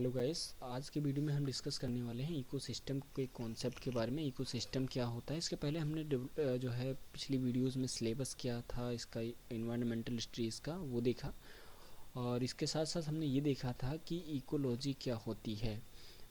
Hello guys, आज के video में हम डिस्कस करने वाले हैं इकोसिस्टम के कॉन्सेप्ट के बारे में। इकोसिस्टम क्या होता है, इसके पहले हमने जो है पिछली वीडियोस में सिलेबस क्या था इसका, इन्वायरमेंटल हिस्ट्री इसका वो देखा। और इसके साथ साथ हमने ये देखा था कि इकोलॉजी क्या होती है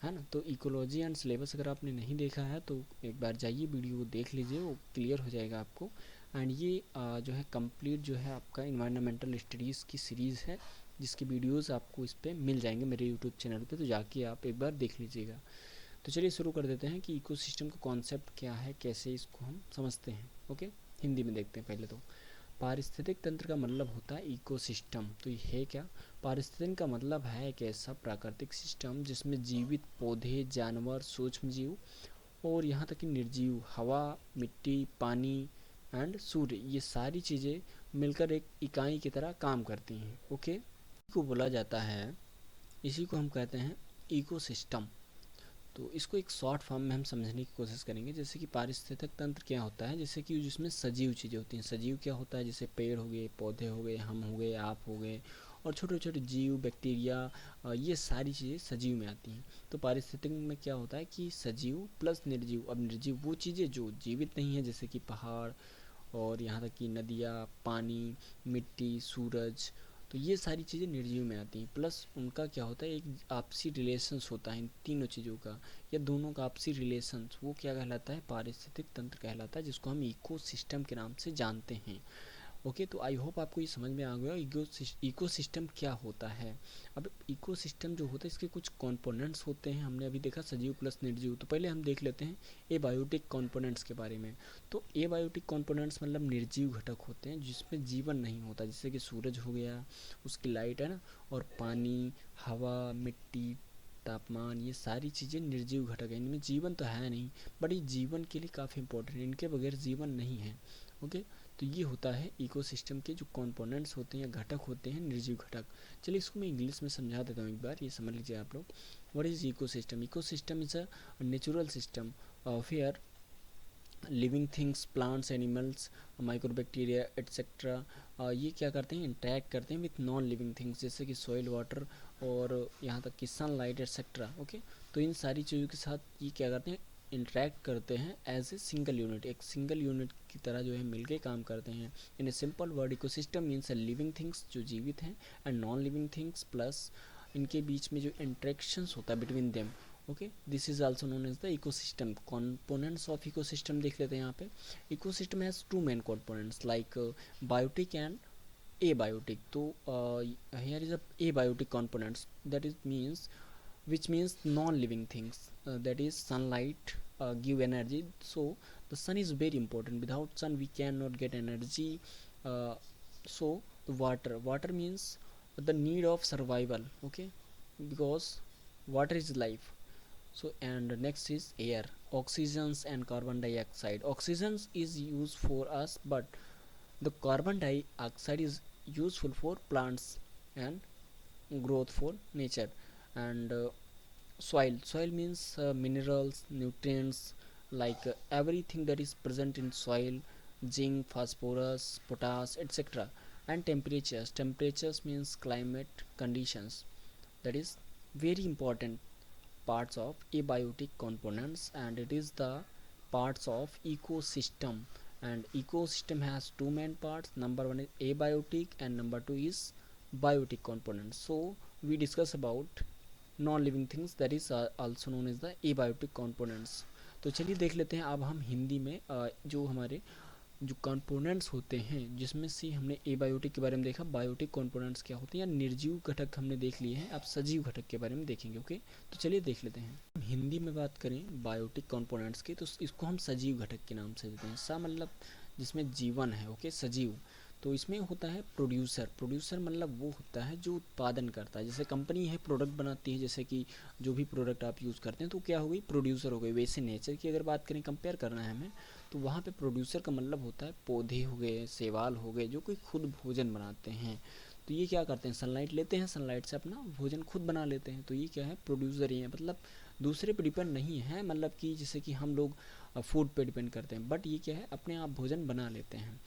ना। तो इकोलॉजी एंड सिलेबस अगर आपने नहीं देखा है तो एक बार जाइए वीडियो देख लीजिए, वो क्लियर हो जाएगा आपको। एंड ये जो है कंप्लीट जो है आपका इन्वायरमेंटल स्टडीज़ की सीरीज़ है, जिसकी वीडियोस आपको इस पर मिल जाएंगे मेरे यूट्यूब चैनल पे, तो जाके आप एक बार देख लीजिएगा। तो चलिए शुरू कर देते हैं कि इकोसिस्टम का कॉन्सेप्ट क्या है, कैसे इसको हम समझते हैं। ओके, हिंदी में देखते हैं पहले। तो पारिस्थितिक तंत्र का मतलब होता है इकोसिस्टम। तो ये है क्या? पारिस्थितिक का मतलब है एक ऐसा प्राकृतिक सिस्टम जिसमें जीवित पौधे, जानवर, सूक्ष्म जीव और यहाँ तक कि निर्जीव हवा, मिट्टी, पानी एंड सूर्य, ये सारी चीज़ें मिलकर एक इकाई की तरह काम करती हैं। ओके, को बोला जाता है, इसी को हम कहते हैं इकोसिस्टम। तो इसको एक शॉर्ट फॉर्म में हम समझने की कोशिश करेंगे। जैसे कि पारिस्थितिक तंत्र क्या होता है, जैसे कि जिसमें सजीव चीज़ें होती हैं। सजीव क्या होता है, जैसे पेड़ हो गए, पौधे हो गए, हम हो गए, आप हो गए, और छोटे छोटे जीव, बैक्टीरिया, ये सारी चीज़ें सजीव में आती हैं। तो पारिस्थितिक में क्या होता है कि सजीव प्लस निर्जीव। अब निर्जीव वो चीज़ें जो जीवित नहीं है, जैसे कि पहाड़ और यहाँ तक कि नदियाँ, पानी, मिट्टी, सूरज, तो ये सारी चीज़ें निर्जीव में आती हैं। प्लस उनका क्या होता है, एक आपसी रिलेशंस होता है इन तीनों चीज़ों का, या दोनों का आपसी रिलेशंस, वो क्या कहलाता है, पारिस्थितिक तंत्र कहलाता है, जिसको हम इकोसिस्टम के नाम से जानते हैं। ओके, तो आई होप आपको ये समझ में आ गया इकोसिस्टम क्या होता है। अब इकोसिस्टम जो होता है, इसके कुछ कंपोनेंट्स होते हैं। हमने अभी देखा सजीव प्लस निर्जीव, तो पहले हम देख लेते हैं एबायोटिक कंपोनेंट्स के बारे में। तो एबायोटिक कंपोनेंट्स मतलब निर्जीव घटक होते हैं जिसमें जीवन नहीं होता, जैसे कि सूरज हो गया, उसकी लाइट है ना, और पानी, हवा, मिट्टी, तापमान, ये सारी चीज़ें निर्जीव घटक हैं। इनमें जीवन तो है नहीं, बट ये जीवन के लिए काफ़ी इंपॉर्टेंट है, इनके बगैर जीवन नहीं है। ओके, तो ये होता है इकोसिस्टम के जो कंपोनेंट्स होते हैं या घटक होते हैं, निर्जीव घटक। चलिए इसको मैं इंग्लिश में समझा देता हूँ एक बार, ये समझ लीजिए आप लोग। What is ecosystem? Ecosystem is a natural system where living things, plants, animals, microbacteria etcetera, ये क्या करते हैं, इंटरेक्ट करते हैं विथ नॉन लिविंग थिंग्स, जैसे कि सॉइल, वाटर और यहाँ तक कि सनलाइट एट्सेट्रा। ओके, तो इन सारी चीज़ों के साथ ये क्या करते हैं, इंटरेक्ट करते हैं एज ए सिंगल यूनिट, एक सिंगल यूनिट की तरह जो है मिलके काम करते हैं। In a simple word, ecosystem means living things जो जीवित हैं, and non living things, plus इनके बीच में जो इंटरेक्शंस होता है between them. Okay, this is also known as the ecosystem. Components of ecosystem देख लेते हैं यहाँ पे। Ecosystem has two main components like biotic and abiotic. तो here is a abiotic components, that is means, which means non-living things, that is sunlight give energy. So the sun is very important, without sun we cannot get energy. uh, so the water means the need of survival. Okay, because water is life. So and next is air, oxygens and carbon dioxide. Oxygens is used for us, but the carbon dioxide is useful for plants and growth for nature. And soil means minerals, nutrients, like everything that is present in soil, zinc, phosphorus, potash, etc. And temperatures means climate conditions, that is very important parts of abiotic components, and it is the parts of ecosystem. And ecosystem has two main parts, number one is abiotic and number two is biotic components. So we discuss about non living things, that is also known as the abiotic components. तो चलिए देख लेते हैं अब हम हिंदी में जो हमारे जो कंपोनेंट्स होते हैं, जिसमें से हमने एबायोटिक के बारे में देखा, बायोटिक कंपोनेंट्स क्या होते हैं, या निर्जीव घटक हमने देख लिए हैं, अब सजीव घटक के बारे में देखेंगे। ओके, तो चलिए देख लेते हैं। हिंदी में बात करें बायोटिक कंपोनेंट्स की, तो इसको हम सजीव घटक के नाम से देते हैं। सा मतलब जिसमें जीवन है। ओके, सजीव। तो इसमें होता है प्रोड्यूसर मतलब वो होता है जो उत्पादन करता है। जैसे कंपनी है, प्रोडक्ट बनाती है, जैसे कि जो भी प्रोडक्ट आप यूज़ करते हैं, तो क्या हो गई, प्रोड्यूसर हो गई। वैसे नेचर की अगर बात करें, कंपेयर करना है हमें, तो वहाँ पे प्रोड्यूसर का मतलब होता है पौधे हो गए, शैवाल हो गए, जो कोई खुद भोजन बनाते हैं। तो ये क्या करते हैं, सनलाइट लेते हैं, सनलाइट से अपना भोजन खुद बना लेते हैं। तो ये क्या है, प्रोड्यूसर ही है, मतलब दूसरे पे डिपेंड नहीं है, मतलब कि जैसे कि हम लोग फूड पे डिपेंड करते हैं, बट ये क्या है, अपने आप भोजन बना लेते हैं।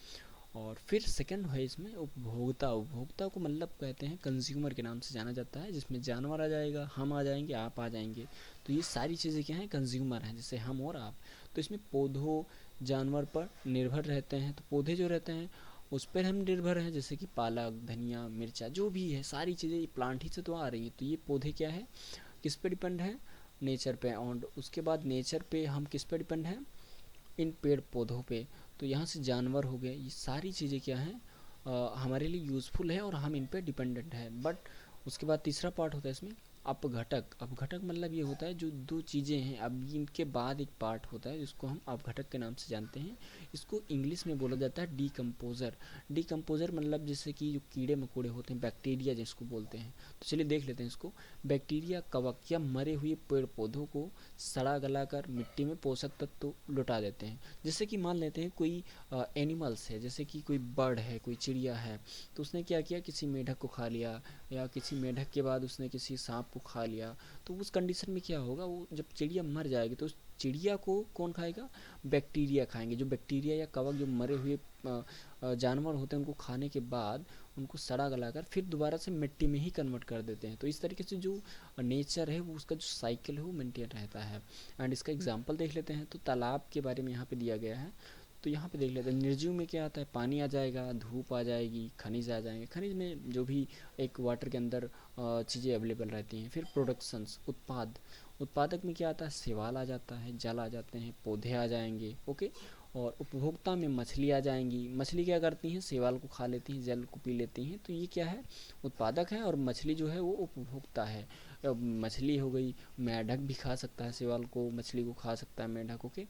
और फिर सेकंड है इसमें उपभोक्ता। उपभोक्ता को मतलब कहते हैं कंज्यूमर के नाम से जाना जाता है, जिसमें जानवर आ जाएगा, हम आ जाएंगे, आप आ जाएंगे। तो ये सारी चीज़ें क्या हैं, कंज्यूमर हैं, जैसे हम और आप। तो इसमें पौधों जानवर पर निर्भर रहते हैं। तो पौधे जो रहते हैं उस पर हम निर्भर हैं, जैसे कि पालक, धनिया, मिर्चा, जो भी है सारी चीज़ें ये प्लांट ही से तो आ रही है। तो ये पौधे क्या है, किस पे डिपेंड है, नेचर पे। और उसके बाद नेचर पे हम किस पे डिपेंड हैं, इन पेड़ पौधों पे। तो यहाँ से जानवर हो गए, ये सारी चीज़ें क्या हैं, हमारे लिए यूज़फुल है और हम इन पे डिपेंडेंट है। बट उसके बाद तीसरा पार्ट होता है इसमें अपघटक। अपघटक मतलब ये होता है जो दो चीज़ें हैं, अब इनके बाद एक पार्ट होता है जिसको हम अपघटक के नाम से जानते हैं। इसको इंग्लिश में बोला जाता है डीकम्पोज़र। डीकम्पोज़र मतलब जैसे कि जो कीड़े मकोड़े होते हैं, बैक्टीरिया जिसको बोलते हैं। तो चलिए देख लेते हैं इसको। बैक्टीरिया कवक या मरे हुए पेड़ पौधों को सड़ा गला कर मिट्टी में पोषक तत्व लौटा देते हैं। जैसे कि मान लेते हैं कोई एनिमल्स है, जैसे कि कोई बर्ड है, कोई चिड़िया है, तो उसने क्या किया, किसी मेढक को खा लिया, या किसी मेढक के बाद उसने किसी सांप को खा लिया। तो उस कंडीशन में क्या होगा, वो जब चिड़िया मर जाएगी तो उस चिड़िया को कौन खाएगा, बैक्टीरिया खाएंगे। जो बैक्टीरिया या कवक जो मरे हुए जानवर होते हैं उनको खाने के बाद उनको सड़ा गलाकर फिर दोबारा से मिट्टी में ही कन्वर्ट कर देते हैं। तो इस तरीके से जो नेचर है वो उसका जो साइकिल है वो मेंटेन रहता है। एंड इसका एग्जांपल देख लेते हैं। तो तालाब के बारे में यहाँ पे दिया गया है। तो यहाँ पे देख लेते हैं, निर्जीव में क्या आता है, पानी आ जाएगा, धूप आ जाएगी, खनिज आ जाएंगे। खनिज में जो भी एक वाटर के अंदर चीज़ें अवेलेबल रहती हैं। फिर प्रोडक्शंस, उत्पाद। उत्पादक में क्या आता है, शैवाल आ जाता है, जल आ जाते हैं, पौधे आ जाएंगे। ओके। और उपभोक्ता में मछली आ जाएंगी। मछली क्या करती हैं, शैवाल को खा लेती हैं, जल को पी लेती हैं। तो ये क्या है, उत्पादक है। और मछली जो है वो उपभोक्ता है। मछली हो गई, मेढक भी खा सकता है शैवाल को, मछली को खा सकता है मेढक। ओके।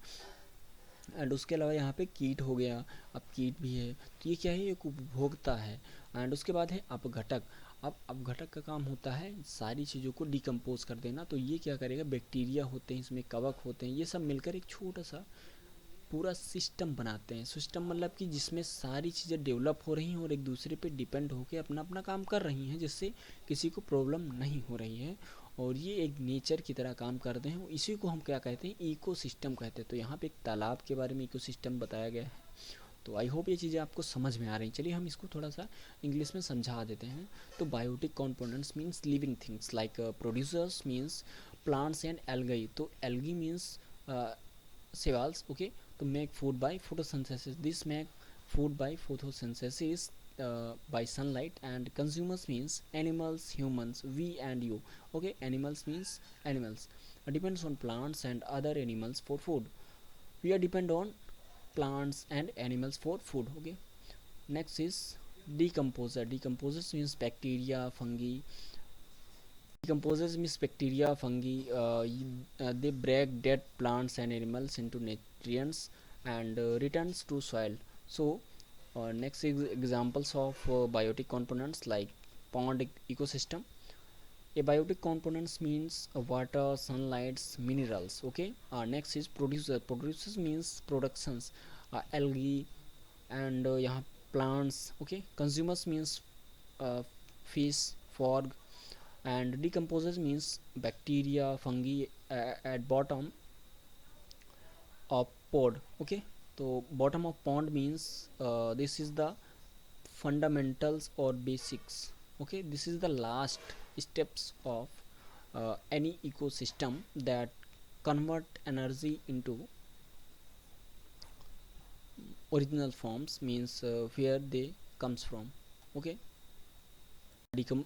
एंड उसके अलावा यहाँ पे कीट हो गया, अब कीट भी है। तो ये क्या है, एक उपभोक्ता है। एंड उसके बाद है अपघटक। अब अपघटक का काम होता है सारी चीज़ों को डिकम्पोज कर देना। तो ये क्या करेगा, बैक्टीरिया होते हैं इसमें, कवक होते हैं, ये सब मिलकर एक छोटा सा पूरा सिस्टम बनाते हैं। सिस्टम मतलब कि जिसमें सारी चीज़ें डेवलप हो रही हैं और एक दूसरे पे डिपेंड होकर अपना अपना काम कर रही हैं, जिससे किसी को प्रॉब्लम नहीं हो रही है। और ये एक नेचर की तरह काम करते हैं। इसी को हम क्या कहते हैं, इकोसिस्टम कहते हैं। तो यहाँ पे एक तालाब के बारे में इकोसिस्टम बताया गया है। तो आई होप ये चीज़ें आपको समझ में आ रही हैं। चलिए हम इसको थोड़ा सा इंग्लिश में समझा देते हैं। तो biotic components means living things like producers means plants and algae. तो algae means cells, okay, to make food by photosynthesis. This make food by photosynthesis by sunlight. And consumers means animals, humans, we and you. Okay, animals means animals depends on plants and other animals for food. We are depend on plants and animals for food. Okay, next is decomposer. Decomposers means bacteria, fungi. Decomposers means bacteria, fungi. They break dead plants and animals into nutrients and returns to soil. So, next is examples of biotic components like pond ecosystem. A biotic components means water, sunlight, minerals. Okay. Next is producer. Producers means productions, algae and यहाँ plants. Okay. Consumers means fish, frog, and decomposers means bacteria, fungi at bottom of pod. Okay, so bottom of pond means this is the fundamentals or basics. Okay, this is the last steps of any ecosystem that convert energy into original forms, means where they comes from. Okay, Decom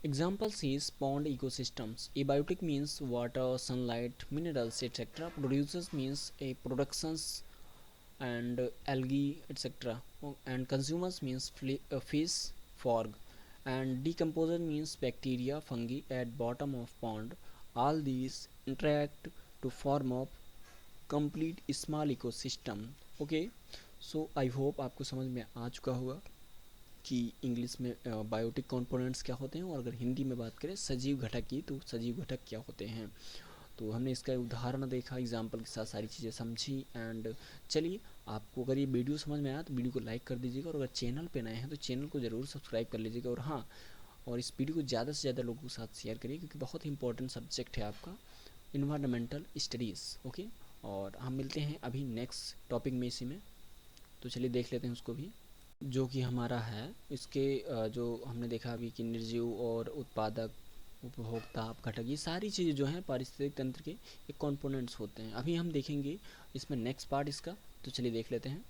examples is pond ecosystems. Abiotic means water, sunlight, minerals, etc. Producers means a productions and algae, etc. And consumers means fish, frog. And decomposer means bacteria, fungi at bottom of pond. All these interact to form a complete small ecosystem. Okay, so I hope आपको समझ में आ चुका होगा कि English में biotic components क्या होते हैं, और अगर हिंदी में बात करें सजीव घटक की, तो सजीव घटक क्या होते हैं। तो हमने इसका उदाहरण देखा, एग्जाम्पल के साथ सारी चीज़ें समझी। एंड चलिए, आपको अगर ये वीडियो समझ में आया तो वीडियो को लाइक कर दीजिएगा, और अगर चैनल पे नए हैं तो चैनल को ज़रूर सब्सक्राइब कर लीजिएगा। और हाँ, और इस वीडियो को ज़्यादा से ज़्यादा लोगों के साथ शेयर करिए, क्योंकि बहुत ही इंपॉर्टेंट सब्जेक्ट है आपका इन्वायरमेंटल स्टडीज़। ओके, और हम मिलते हैं अभी नेक्स्ट टॉपिक में इसी में। तो चलिए देख लेते हैं उसको भी, जो कि हमारा है इसके जो हमने देखा अभी कि निर्जीव और उत्पादक, उपभोक्ता, अपघटक, ये सारी चीज़ें जो हैं पारिस्थितिक तंत्र के एक कंपोनेंट्स होते हैं। अभी हम देखेंगे इसमें नेक्स्ट पार्ट इसका, तो चलिए देख लेते हैं।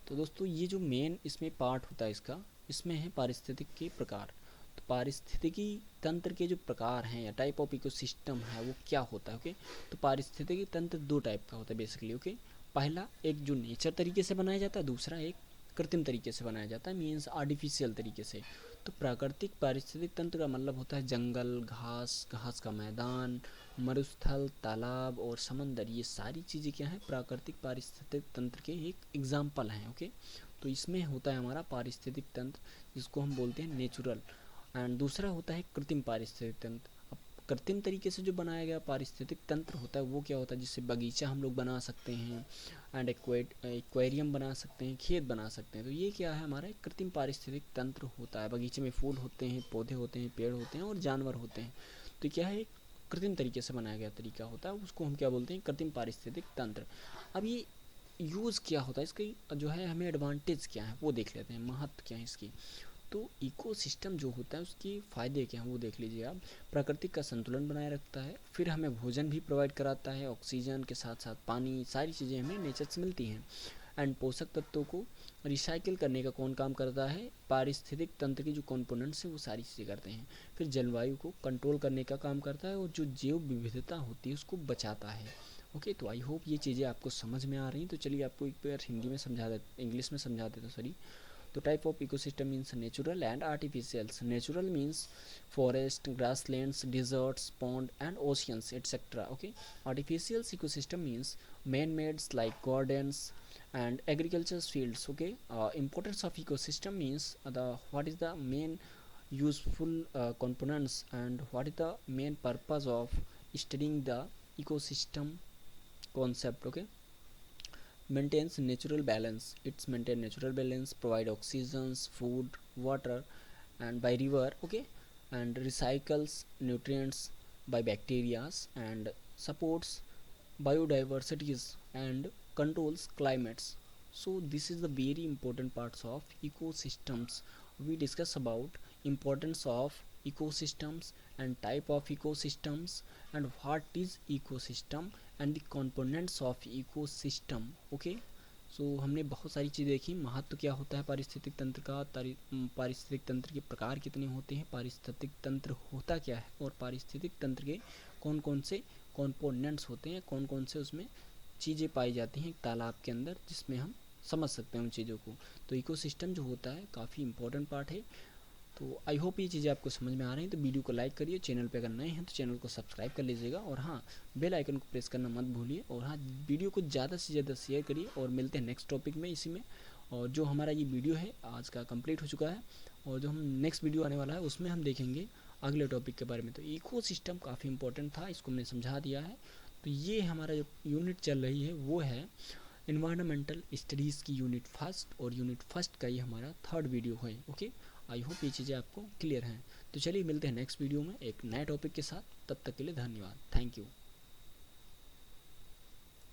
तो दोस्तों ये जो मेन इसमें पार्ट होता है इसका, इसमें है पारिस्थितिक के प्रकार। तो पारिस्थितिकी तंत्र के जो प्रकार हैं या टाइप ऑफ इकोसिस्टम है वो क्या होता है, ओके। तो पारिस्थितिकी तंत्र दो टाइप का होता है बेसिकली, ओके। पहला एक जो नेचर तरीके से बनाया जाता है, दूसरा एक कृत्रिम तरीके से बनाया जाता है, मीन्स आर्टिफिशियल तरीके से। तो प्राकृतिक पारिस्थितिक तंत्र का मतलब होता है जंगल, घास, घास का मैदान, मरुस्थल, तालाब और समंदर, ये सारी चीज़ें क्या हैं, प्राकृतिक पारिस्थितिक तंत्र के एक एग्जाम्पल हैं, ओके। तो इसमें होता है हमारा पारिस्थितिक तंत्र, जिसको हम बोलते हैं नेचुरल। एंड दूसरा होता है कृत्रिम पारिस्थितिक तंत्र। अब कृत्रिम तरीके से जो बनाया गया पारिस्थितिक तंत्र होता है वो क्या होता है, जिससे बगीचा हम लोग बना सकते हैं एंड एक्वेरियम बना सकते हैं, खेत बना सकते हैं। तो ये क्या है, हमारा एक कृत्रिम पारिस्थितिक तंत्र होता है। बगीचे में फूल होते हैं, पौधे होते हैं, पेड़ होते हैं और जानवर होते हैं। तो क्या है, एक कृत्रिम तरीके से बनाया गया तरीका होता है, उसको हम क्या बोलते हैं, कृत्रिम पारिस्थितिक तंत्र। अब ये यूज़ क्या होता है इसकी, जो है हमें एडवांटेज क्या है वो देख लेते हैं, महत्व क्या है इसकी। तो इकोसिस्टम जो होता है उसके फ़ायदे क्या हैं वो देख लीजिए आप। प्रकृति का संतुलन बनाए रखता है, फिर हमें भोजन भी प्रोवाइड कराता है, ऑक्सीजन के साथ साथ पानी, सारी चीज़ें हमें नेचर से मिलती हैं। एंड पोषक तत्वों को रिसाइकिल करने का कौन काम करता है, पारिस्थितिक तंत्र की जो कंपोनेंट्स हैं वो सारी चीज़ें करते हैं। फिर जलवायु को कंट्रोल करने का काम करता है और जो जैव विविधता होती है उसको बचाता है, ओके। तो आई होप ये चीज़ें आपको समझ में आ रही हैं। तो चलिए आपको एक बार हिंदी में समझा दे, इंग्लिश में समझा देता हूँ, सॉरी। तो type of ecosystem means natural and artificials. Natural means forest, grasslands, deserts, pond and oceans, etc. Okay. Artificial ecosystem means man-made like gardens and agricultural fields. Okay. Importance of ecosystem means the what is the main useful components and what is the main purpose of studying the ecosystem concept. Okay. Maintains natural balance, it's maintain natural balance, provide oxygens, food, water and by river, okay. And recycles nutrients by bacteria and supports biodiversities and controls climates. So this is the very important parts of ecosystems. We discuss about importance of ecosystems and type of ecosystems and what is ecosystem and the components of ecosystem, okay. सो हमने बहुत सारी चीज़ें देखी, महत्व क्या होता है पारिस्थितिक तंत्र का, पारिस्थितिक तंत्र के प्रकार कितने होते हैं, पारिस्थितिक तंत्र होता क्या है और पारिस्थितिक तंत्र के कौन कौन से कंपोनेंट्स होते हैं, कौन कौन से उसमें चीज़ें पाई जाती हैं तालाब के अंदर, जिसमें हम समझ सकते हैं उन चीज़ों को। तो इकोसिस्टम जो होता है काफ़ी इंपॉर्टेंट पार्ट है। तो आई होप ये चीज़ें आपको समझ में आ रही हैं। तो वीडियो को लाइक करिए, चैनल पे अगर नए हैं तो चैनल को सब्सक्राइब कर लीजिएगा और हाँ बेल आइकन को प्रेस करना मत भूलिए। और हाँ वीडियो को ज़्यादा से ज़्यादा शेयर करिए और मिलते हैं नेक्स्ट टॉपिक में इसी में। और जो हमारा ये वीडियो है आज का कंप्लीट हो चुका है और जो हम नेक्स्ट वीडियो आने वाला है उसमें हम देखेंगे अगले टॉपिक के बारे में। तो इको सिस्टम काफ़ी इंपॉर्टेंट था, इसको हमने समझा दिया है। तो ये हमारा जो यूनिट चल रही है वो है इन्वायरमेंटल स्टडीज़ की यूनिट फर्स्ट, और यूनिट फर्स्ट का ये हमारा थर्ड वीडियो है, ओके। आई होप ये चीज़ें आपको क्लियर हैं। तो चलिए मिलते हैं नेक्स्ट वीडियो में एक नए टॉपिक के साथ, तब तक के लिए धन्यवाद, थैंक यू।